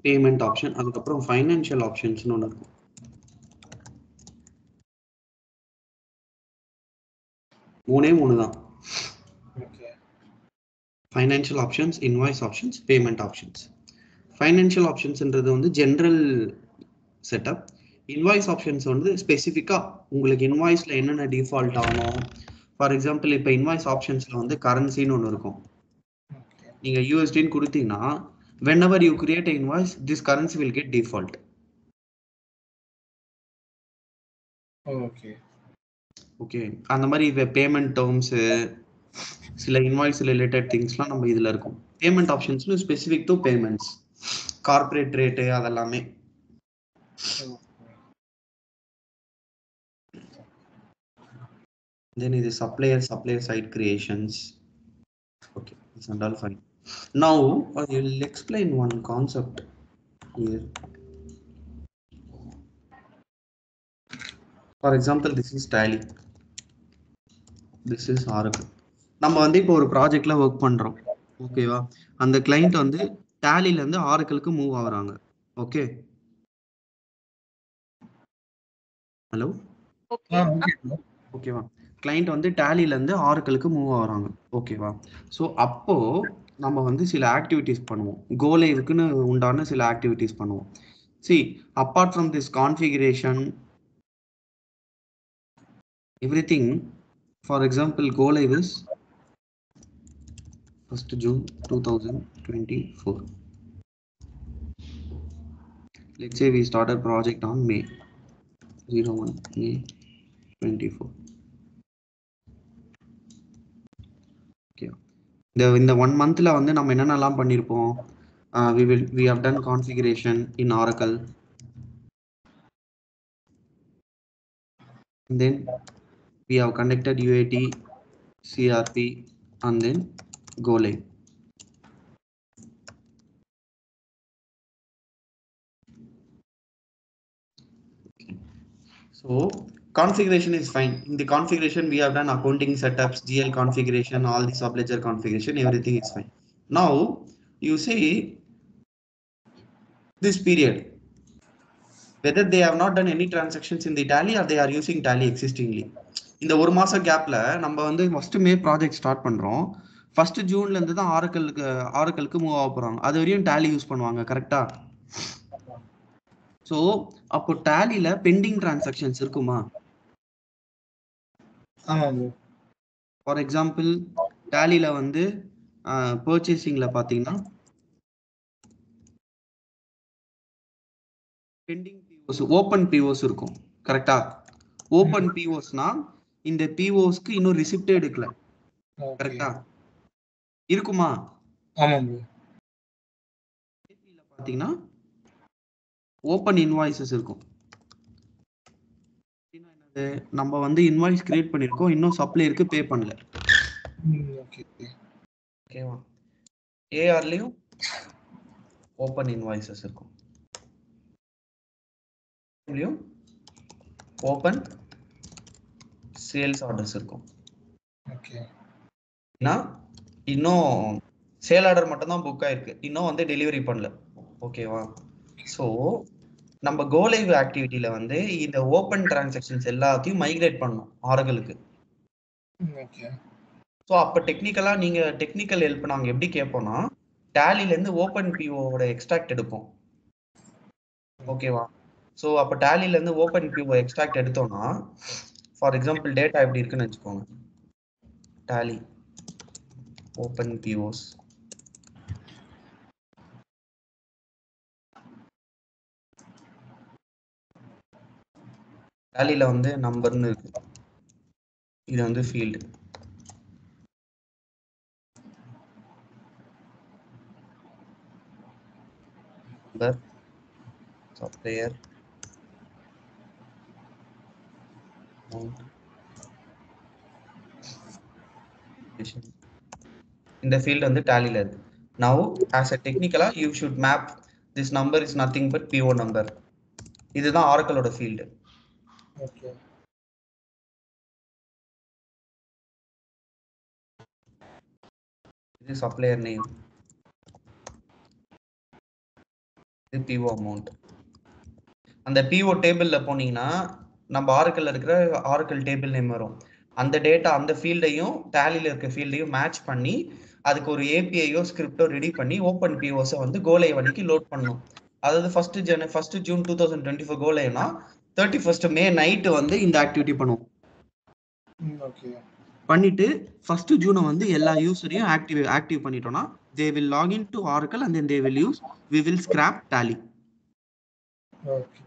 Payment option, அதுக்கப்புறம் financial ஆப்ஷன்ஸ்னு ஒன்று இருக்கும். மூணு தான். Financial options, invoice options, payment options. Financial ஆப்ஷன்ஸ்ன்றது வந்து ஜென்ரல் செட்டப். இன்வாய்ஸ் ஆப்ஷன்ஸ் வந்து ஸ்பெசிஃபிக்காக உங்களுக்கு இன்வாய்ஸில் என்னென்ன டிஃபால்ட் ஆகணும். ஃபார் எக்ஸாம்பிள் இப்போ இன்வாய்ஸ் ஆப்ஷன்ஸில் வந்து கரன்சின்னு ஒன்று இருக்கும். நீங்கள் யூஎஸ்டின்னு கொடுத்தீங்கன்னா whenever you create an invoice, this currency will get default. Okay, அந்த மாதிரி பேமெண்ட் டேர்ம்ஸு, சில இன்வாய்ஸ் ரிலேட்டட் திங்ஸ்லாம் நம்ம இதில் இருக்கும். பேமெண்ட் ஆப்ஷன்ஸ்னு specific to payments, corporate rate அதெல்லாமே. Then இது supplier side creations. Okay, it's all fine. Now I will explain one concept here. For example, this is Tally, this is Oracle. நம்ம வந்து இப்போ ஒரு ப்ராஜெக்ட்ல ஒர்க் பண்றோம், ஓகேவா? அந்த கிளைண்ட் வந்து Tallyல இருந்து Oracleக்கு மூவ் ஆகுறாங்க. ஓகே, ஹலோ, ஓகேவா? கிளைண்ட் வந்து Tallyல இருந்து Oracleக்கு மூவ் ஆகுறாங்க, ஓகேவா? ஸோ அப்போ நம்ம வந்து சில ஆக்டிவிட்டிஸ் பண்ணுவோம், கோ லைவுக்குன்னு உண்டான சில ஆக்டிவிட்டிஸ் பண்ணுவோம். See, apart from this configuration, everything, for example, go live is 1st June 2024. Let's say we started project on May 01 May 24. Okay, இந்த 1 monthல வந்து நம்ம என்னென்னலாம் பண்ணிருப்போம்? We have done configuration in Oracle, and then we have conducted UAT, CRP, and then go live. So configuration is fine. In the configuration we have done accounting setups, GL configuration, all the subledger configuration, everything is fine. Now you see this period, whether they have not done any transactions in the Tally or they are using Tally existingly. இந்த ஒரு மாசம் கேப்ல நம்ம வந்து first மே project start பண்றோம். 1st ஜூன்ல இருந்து தான் ஆரக்கலுக்கு மூவ் ஆக போறாங்க. அது வரையும் Tally யூஸ் பண்ணுவாங்க, கரெக்டா? ஸோ அப்போ Tallyல பெண்டிங் டிரான்சாக்ஷன்ஸ் இருக்குமா? ஃபார் எக்ஸாம்பிள் Tallyல வந்து பர்ச்சேசிங்ல பாத்தீங்கன்னா பெண்டிங் பிஓஸ், ஓப்பன் பிஓஸ் இருக்கும், கரெக்டா? ஓப்பன் பிஓஸ்னா இந்த பிஓஸ்க்கு இன்னும் ரிசிப்ட் எடுக்கல, கரெக்டா? இருக்குமா? பாத்தீங்கன்னா ஓப்பன் இன்வாய்ஸஸ் இருக்கும். நம்ம வந்து இன்வாய்ஸ் கிரியேட் பண்ணிருக்கோம், இன்னும் சப்ளையருக்கு பே பண்ணல. ஓகேவா? ஏஆர்லயும் ஓப்பன் இன்வாய்ஸஸ் இருக்கும், ஓப்பன் சேல்ஸ் ஆர்டர்ஸ் இருக்கும். இன்னும் சேல் ஆர்டர் மட்டும் தான் புக் ஆயிருக்கு, இன்னும் வந்து டெலிவரி பண்ணல, ஓகேவா? ஸோ நம்ம கோ லைவ் ஆக்டிவிட்டியில வந்து இந்த ஓப்பன் டிரான்சாக்ஷன்ஸ் எல்லாத்தையும் மைக்ரேட் பண்ணணும் ஆரகலுக்கு. ஸோ அப்போ டெக்னிக்கலா நீங்க டெக்னிக்கல் ஹெல்ப் நாங்கள் எப்படி கேட்போம்னா, Tallyல இருந்து ஓப்பன் பிஓட எக்ஸ்ட்ராக்ட் எடுப்போம், ஓகேவா? ஸோ அப்போ Tallyல இருந்து ஓப்பன் பிஓ எக்ஸ்ட்ராக்ட் எடுத்தோம்னா, ஃபார் எக்ஸாம்பிள் டேட்டா எப்படி இருக்குன்னு வச்சுக்கோங்க. Tally ஓப்பன் பிஓஸ், Tallyல வந்து நம்பர்னு இருக்கு, இது வந்து ஃபீல்டு. நம்பர், சப்ளையர், இந்த ஃபீல்டு வந்து Tallyல இருக்கு. Now as a technically you should map this number is nothing but PO number. இதுதான் ஆரக்கலோட ஃபீல்டு. இது சப்ளையர் நேம், இது பிஓ அமௌண்ட். அந்த பிஓ டேபிள்ல போனீங்கன்னா நம்ம ஆரக்கிள் இருக்கிற ஆரக்கிள் டேபிள் நேம் வரும். அந்த டேட்டா அந்த ஃபீல்டையும் டேலியில் இருக்க ஃபீல்டையும் மேட்ச் பண்ணி அதுக்கு ஒரு ஏபிஐயோ ஸ்கிரிப்டோ ரெடி பண்ணி ஓப்பன் பிஓஸை வந்து கோலை வணிக்கு லோட் பண்ணணும். அதாவது ஃபர்ஸ்ட் ஜூன் 2024 கோலைனா 31 மே நைட்டு வந்து இந்த ஆக்டிவிட்டி பண்ணுவோம். பண்ணிட்டு 1 ஜூனை வந்து எல்லா யூசரையும் ஆக்டிவ் பண்ணிட்டோம்னா they will log in to Oracle and then they will use we will scrap tally. Okay.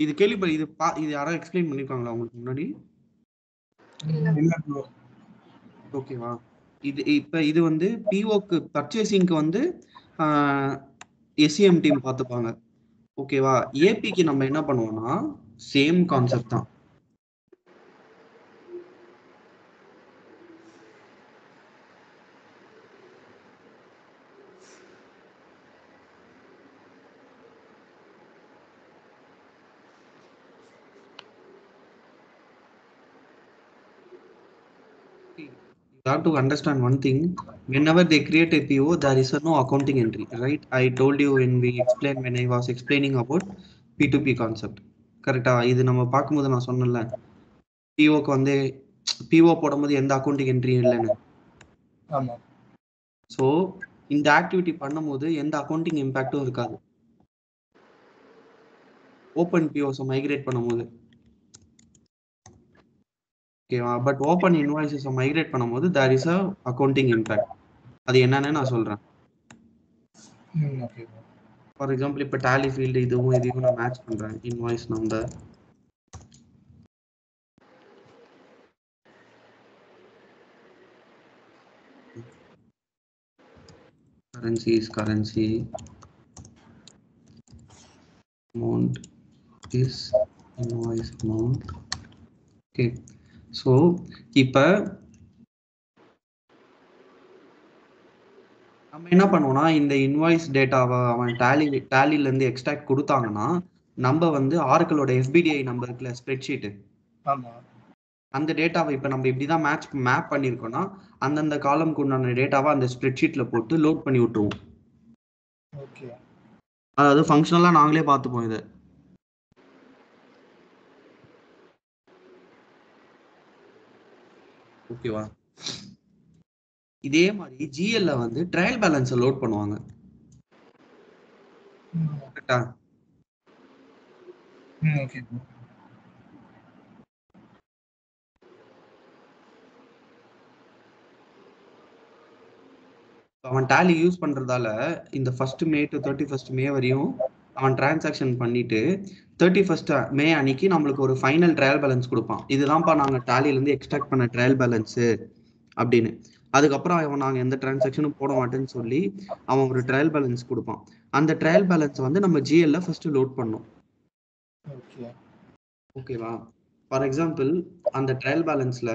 இது கேள்வி இது யாராவது எக்ஸ்பிளைன் பண்ணிருக்காங்களா உங்களுக்கு முன்னாடி? இல்ல ப்ரோ. ஓகேவா? இது வந்து பிஓக்கு பர்ச்சேசிங்க்கு வந்து எஸ்இஎம் டீம் பார்த்துப்பாங்க. ஓகேவா? ஏபிக்கு நம்ம என்ன பண்ணுவோம்னா சேம் கான்செப்ட் தான். You have to understand one thing. Whenever they create a PO, there is no accounting entry, right? I told you when I was explaining about P2P concept. கரெக்டா? இது நம்ம பார்க்கும்போது நான் சொன்னேன்ல, பிஓக்கு வந்து பிஓ போடும்போது எந்த அக்கௌண்டிங் என்ட்ரி இல்லைன்னு. ஆமா. ஸோ இந்த ஆக்டிவிட்டி பண்ணும்போது எந்த அக்கௌண்டிங் இம்பாக்டும் இருக்காது. ஓப்பன் பிஓஸை மைக்ரேட் பண்ணும்போது ஓகேவா? பட் ஓப்பன் இன்வாய்ஸஸை மைக்ரேட் பண்ணும்போது there is a accounting impact. அது என்னன்னு நான் சொல்றேன். ஃபார் எக்ஸாம்பிள் இப்போ டேலி ஃபீல்டு இதையும் நான் மேட்ச் பண்றேன். Invoice number, currency, amount is invoice amount. Okay, so இப்போ நம்ம என்ன பண்ணுவோம்னா இந்த இன்வாய்ஸ் டேட்டாவை அவன் டேலில இருந்து எக்ஸ்ட்ராக்ட் கொடுத்தாங்கன்னா நம்ம வந்து ஆர்க்கிளோட எஃபிடிஐ நம்பர் இருக்குல்ல ஸ்ப்ரெட்ஷீட், அந்த டேட்டாவை இப்போ நம்ம இப்படிதான் மேப் பண்ணியிருக்கோம்னா அந்தந்த காலம்க்கு உண்டான டேட்டாவை அந்த ஸ்ப்ரெட்ஷீட்ல போட்டு லோட் பண்ணி விட்டுருவோம். ஓகே. அதாவது ஃபங்க்ஷனலா நாங்களே பார்த்துப்போம் இதை. ஓகேவா? இதே மாதிரி ஜிஎல்ல வந்து ட்ரையல் பேலன்ஸை லோட் பண்ணுவாங்க. கரெக்டா? ஓகே. அவன் டேலி யூஸ் பண்றதால இந்த 1 மே to 31 மே வரையும் அவன் டிரான்சாக்ஷன் பண்ணிட்டு 31 மே அன்னைக்கு நம்மளுக்கு ஒரு ஃபைனல் ட்ரையல் பேலன்ஸ் கொடுப்பான். இதுதான்ப்பா நாங்க டேலில இருந்து எக்ஸ்ட்ராக்ட் பண்ண ட்ரையல் பேலன்ஸ் அப்படின்னு. அதுக்கப்புறம் அவன் நாங்க எந்த டிரான்சாக்ஷனும் போட மாட்டேன்னு சொல்லி அவன் ஒரு ட்ரையல் பேலன்ஸ் கொடுப்பான். அந்த ட்ரையல் பேலன்ஸ் வந்து நம்ம ஜிஎல்ல ஃபர்ஸ்ட் லோட் பண்ணோம். ஓகேவா? ஃபார் எக்ஸாம்பிள் அந்த ட்ரையல் பேலன்ஸ்ல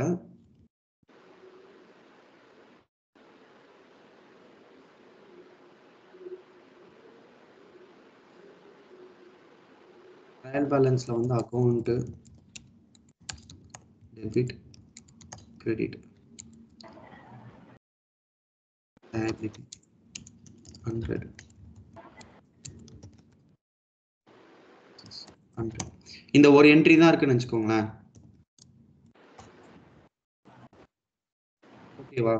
வந்து அக்கௌண்ட் டெபிட் கிரெடிட் liability 100 இந்த ஒரு என்ட்ரி தான் இருக்குன்னு வச்சுக்கோங்களேன். ஓகேவா?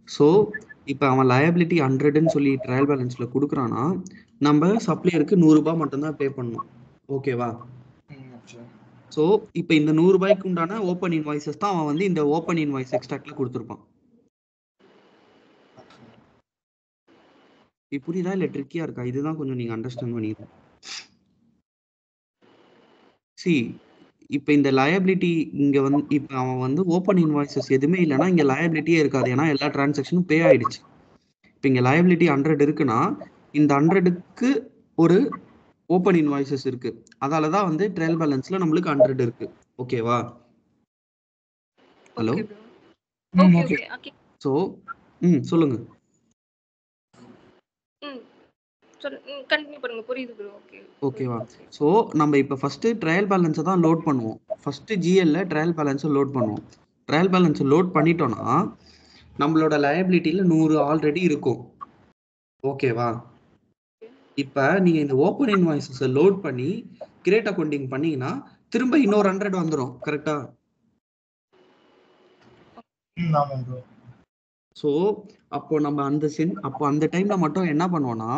ஸோ இப்போ அவன் லயபிலிட்டி 100ன்னு சொல்லி ட்ரையல் பேலன்ஸ்ல கொடுக்குறான்னா நம்ம சப்ளையருக்கு 100 ரூபாய் மட்டும்தான் பே பண்ணணும். ஓகேவா? ஸோ இப்போ இந்த 100 ரூபாய்க்கு உண்டான ஓப்பன் இன்வாய்ஸஸ் தான் அவன் வந்து இந்த ஓப்பன் இன்வாய்ஸ் எக்ஸ்ட்ராக்ட்ல கொடுத்துருப்பான். இது புரியுதா இல்லை ட்ரிக்கியா இருக்கா? இதுதான் கொஞ்சம் நீங்க அண்டர்ஸ்டாண்ட் பண்ணிக்கணும். இப்போ இந்த லயபிலிட்டி இங்க வந்து இப்போ அவன் வந்து ஓப்பன் இன்வாய்ஸஸ் எதுவுமே இல்லைன்னா இங்க லயபிலிட்டியே இருக்காது. ஏன்னா எல்லா டிரான்சாக்ஷனும் பே ஆயிடுச்சு. இப்போ இங்க லயபிலிட்டி 100 இருக்குன்னா இந்த 100க்கு ஒரு ஓப்பன் இன்வாய்ஸஸ் இருக்கு. அதால தான் வந்து ட்ரையல் பேலன்ஸ்ல நம்மளுக்கு 100 இருக்கு. ஓகேவா? ஹலோ. ஸோ சொல்லுங்க. ஓகேவா? ஸோ நம்ம இப்போ ஃபர்ஸ்ட் ட்ரையல் பேலன்ஸை தான் லோட் பண்ணுவோம். ஃபர்ஸ்ட் ஜிஎல்ல ட்ரையல் பேலன்ஸை லோட் பண்ணுவோம். ட்ரையல் பேலன்ஸை லோட் பண்ணிட்டோம்னா நம்மளோட லயபிலிட்டியில 100 ஆல்ரெடி இருக்கும். ஓகேவா? இப்ப நீங்க இந்த ஓப்பன் இன்வாய்ஸஸ் லோட் பண்ணி கிரியேட் அக்கவுண்டிங் பண்ணீங்கன்னா திரும்ப இன்னொரு 100 வந்துரும். கரெக்ட்டா? ஆமா ப்ரோ. ஸோ அப்போ நம்ம அப்போ அந்த டைம்ல மட்டும் என்ன பண்ணுவோம்னா,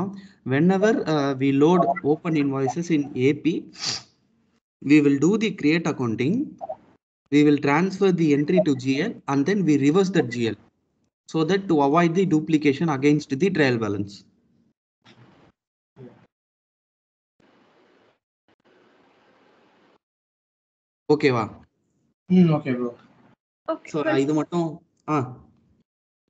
whenever we load open invoices in AP, we will do the create accounting, we will transfer the entry to GL, and then we reverse that GL, so that to avoid the duplication against the trial balance. ஓகேவா? Okay bro. So இது மட்டும்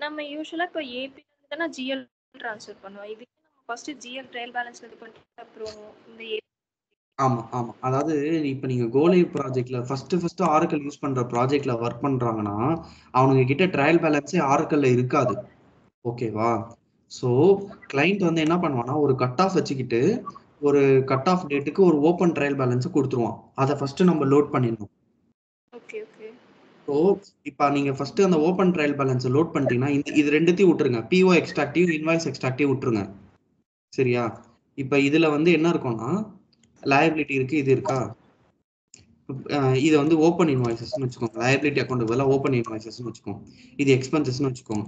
நம்ம யூசுவலா இப்போ AB தான GL transfer பண்ணுவோம். இது நம்ம first GL trial பேலன்ஸ்ல இது பண்ணிட்டு அப்புறம் இந்த ஆமா ஆமா. அதாவது இப்ப நீங்க கோலைவ் ப்ராஜெக்ட்ல ஃபர்ஸ்ட் ஆரக்கிள் யூஸ் பண்ற ப்ராஜெக்ட்ல ஒர்க் பண்றாங்கன்னா அவனுங்க கிட்ட ட்ரையல் பேலன்ஸே ஆரக்கிள்ல இருக்காது. ஓகேவா? ஸோ கிளைண்ட் வந்து என்ன பண்ணுவான்னா ஒரு கட் ஆஃப் வச்சுக்கிட்டு ஒரு கட் ஆஃப் டேட்டுக்கு ஒரு ஓப்பன் ட்ரையல் பேலன்ஸ் கொடுத்துருவான். அதை ஃபர்ஸ்ட் நம்ம லோட் பண்ணிடணும். Okay okay. ஸோ இப்போ நீங்க ஃபர்ஸ்ட் அந்த ஓப்பன் ட்ரையல் பேலன்ஸ் லோட் பண்ணிட்டீங்கன்னா இது ரெண்டுத்தையும் விட்டுருங்க. பிஓ எக்ஸ்ட்ராக்டிவ், இன்வாய்ஸ் எக்ஸ்ட்ராக்டிவ் விட்டுருங்க. சரியா? இப்போ இதுல வந்து என்ன இருக்கும்னா லயபிலிட்டி இருக்கு, இது இருக்கா? இது வந்து ஓப்பன் இன்வாய்சஸ்னு வச்சுக்கோங்க. லயபிலிட்டி அக்கௌண்ட் பதிலாக ஓப்பன் இன்வாய்சஸ்னு வச்சுக்கோங்க. இது எக்ஸ்பென்சஸ்னு வச்சுக்கோங்க.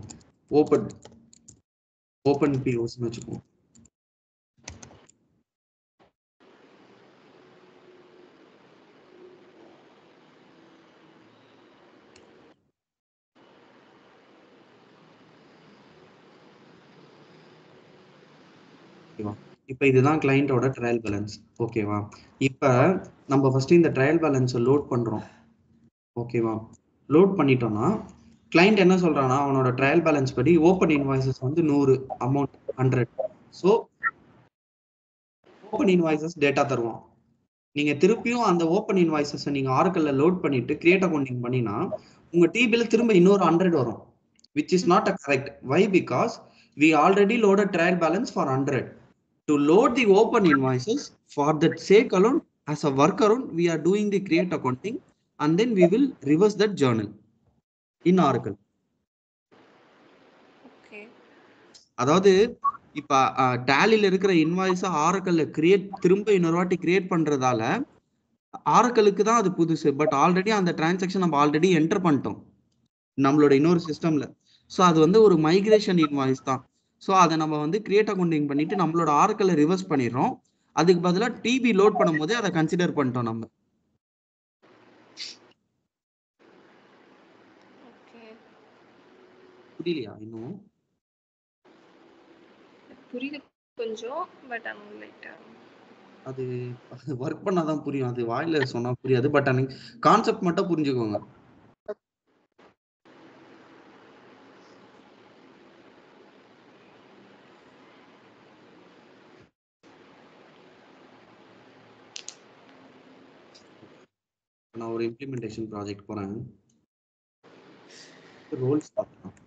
ஓப்பன் பிஓஸ்னு வச்சுக்கோங்க. ஓகேவா? இப்போ இதுதான் கிளைண்டோட ட்ரையல் பேலன்ஸ். ஓகேவா? இப்போ நம்ம ஃபர்ஸ்ட் இந்த ட்ரையல் பேலன்ஸை லோட் பண்றோம். ஓகேவா? லோட் பண்ணிட்டோம்னா கிளைண்ட் என்ன சொல்றான்னா அவனோட ட்ரையல் பேலன்ஸ் படி ஓப்பன் இன்வாய்சஸ் வந்து 100, amount 100. So open invoices data தருவான். நீங்க திருப்பியும் அந்த ஓப்பன் இன்வாய்சஸ் நீங்க ஆரக்கிள்ல லோட் பண்ணிட்டு கிரியேட் அக்கவுண்டிங் பண்ணினா உங்க டிபில திரும்ப இன்னொரு 100 வரும், which is not a correct. Why? Because we already loaded trial balance for 100. To load the open invoices, for that sake alone, as a workaround, we are doing the create accounting, and then we will reverse that journal in Oracle. Okay. அதாவது இப்ப டேலில இருக்கிற இன்வாய்ஸை ஆரக்கிள்ல திரும்ப இன்னொரு வாட்டி create பண்றதால ஆரக்கிளுக்கு தான் அது புதுசு. But already அந்த டிரான்சாக்ஷன் நம்ம ஆல்ரெடி என்டர் பண்ணிட்டோம் நம்மளோட இன்னொரு சிஸ்டம்ல. ஸோ அது வந்து ஒரு மைக்ரேஷன் இன்வாய்ஸ் தான். ஸோ அதை நம்ம வந்து கிரியேட் அக்கவுண்டிங் பண்ணிட்டு நம்மளோட ஆரக்கிளை ரிவர்ஸ் பண்ணிடுறோம். அதுக்கு பதிலாக டிபி லோட் பண்ணும் போதே அதை கன்சிடர் பண்ணிட்டோம் நம்ம. புரியலையா இன்னும்? புரியுது கொஞ்சம், பட் அது ஒர்க் பண்ணாதான் புரியும். அது வாயில சொன்னா புரியாது. பட் அன்னைக்கு கான்செப்ட் மட்டும் புரிஞ்சுக்கோங்க. நான் ஒரு இம்ப்ளிமெண்டேஷன் ப்ராஜெக்ட் போறேன். ரோல்ஸ் பார்க்கலாம்.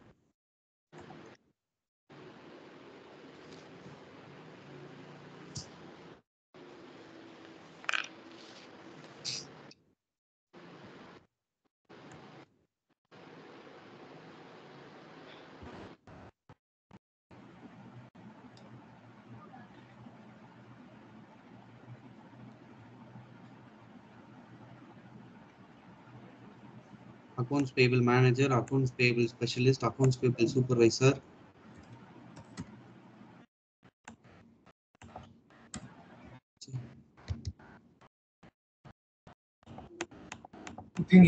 Accounts payable manager, accounts payable specialist, accounts payable supervisor.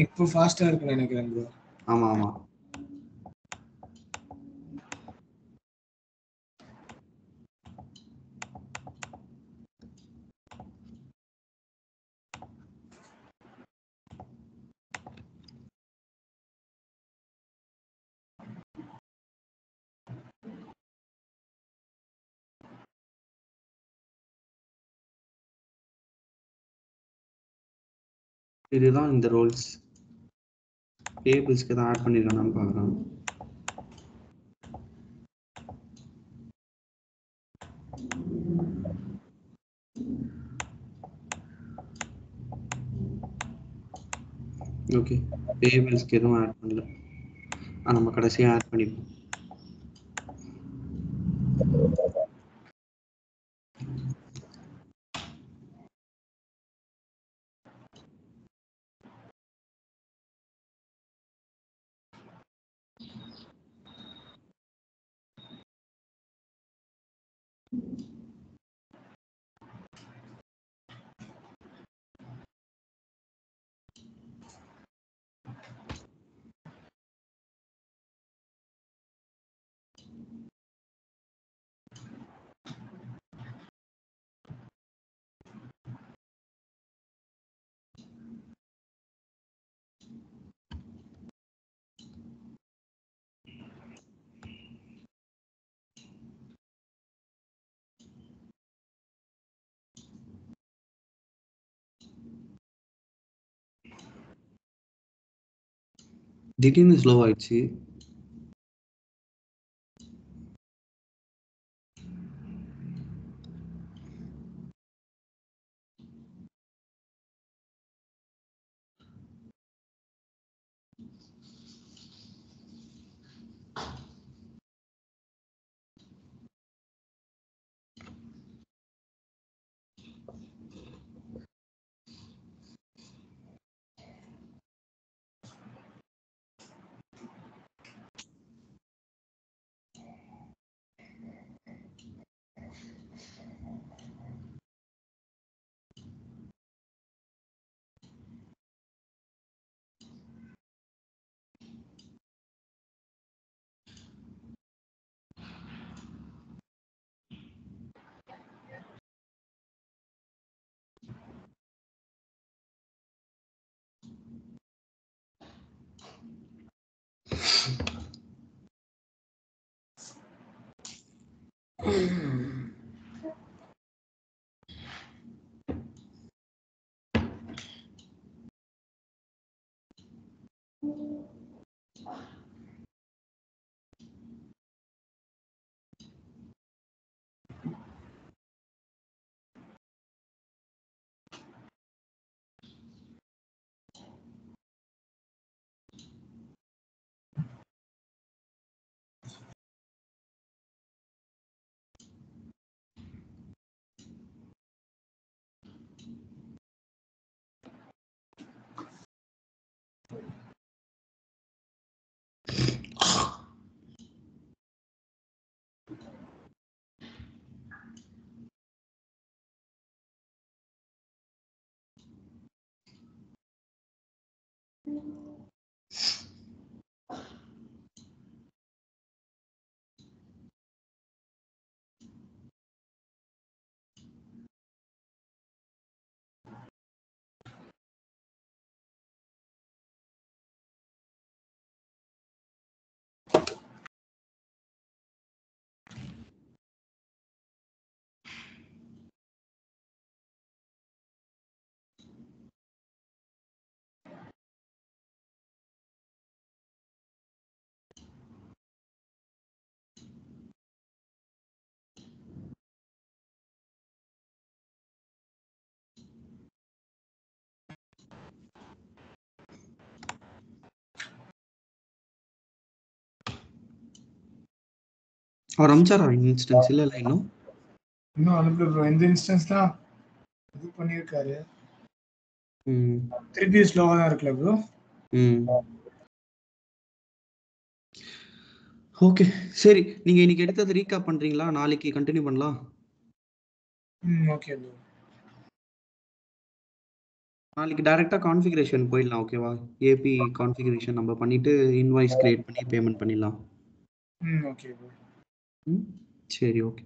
இப்போ ஃபாஸ்டா இருக்குன்னு நினைக்கிறேன் ப்ரோ. ஆமா ஆமா. இதுதான் இந்த ரோல்ஸ். டேபிள்ஸ்க்கு தான் ஆட் பண்ணிருக்கானு பார்க்குறேன். ஓகே, டேபிள்ஸ்க்கு எதுவும் ஆட் பண்ணல. நம்ம கடைசியாக ஆட் பண்ணிப்போம். திடீர்னு ஸ்லோ ஆயிடுச்சு. அவர் அமிச்சாரா இன்ஸ்டன்ஸ்? இல்ல இன்னும் அனுப்பல ப்ரோ. இந்த இன்ஸ்டன்ஸ் தான் இது பண்ணியிருக்காரு. திருப்பி ஸ்லோவா தான் இருக்குல்ல ப்ரோ? ஓகே சரி, நீங்க இன்னைக்கு எடுத்தது ரீகேப் பண்றீங்களா? நாளைக்கு கண்டினியூ பண்ணலாம். Okay bro. நாளைக்கு டைரக்டா கான்ஃபிகரேஷன் போயிடலாம். ஓகேவா? ஏபி கான்ஃபிகரேஷன் நம்ம பண்ணிட்டு இன்வாய்ஸ் கிரியேட் பண்ணி பேமெண்ட் பண்ணிடலாம். Okay bro. சரி ஓகே.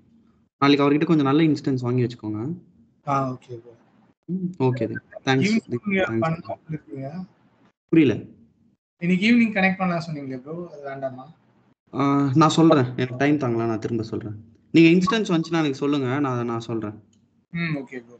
நாளைக்கு அவர்கிட்ட கொஞ்சம் நல்ல இன்ஸ்டன்ஸ் வாங்கி வச்சுக்கோங்க. Okay bro. Okay thanks. புரியல. இன்னைக்கு ஈவினிங் கனெக்ட் பண்ணலாம் சொன்னீங்களே ப்ரோ, அது வேண்டாமா? நான் சொல்றேன், எனக்கு டைம் தாங்களா, நான் திரும்ப சொல்றேன். நீங்க இன்ஸ்டன்ஸ் வந்துச்சுன்னா எனக்கு சொல்லுங்க, நான் சொல்றேன். Okay bro.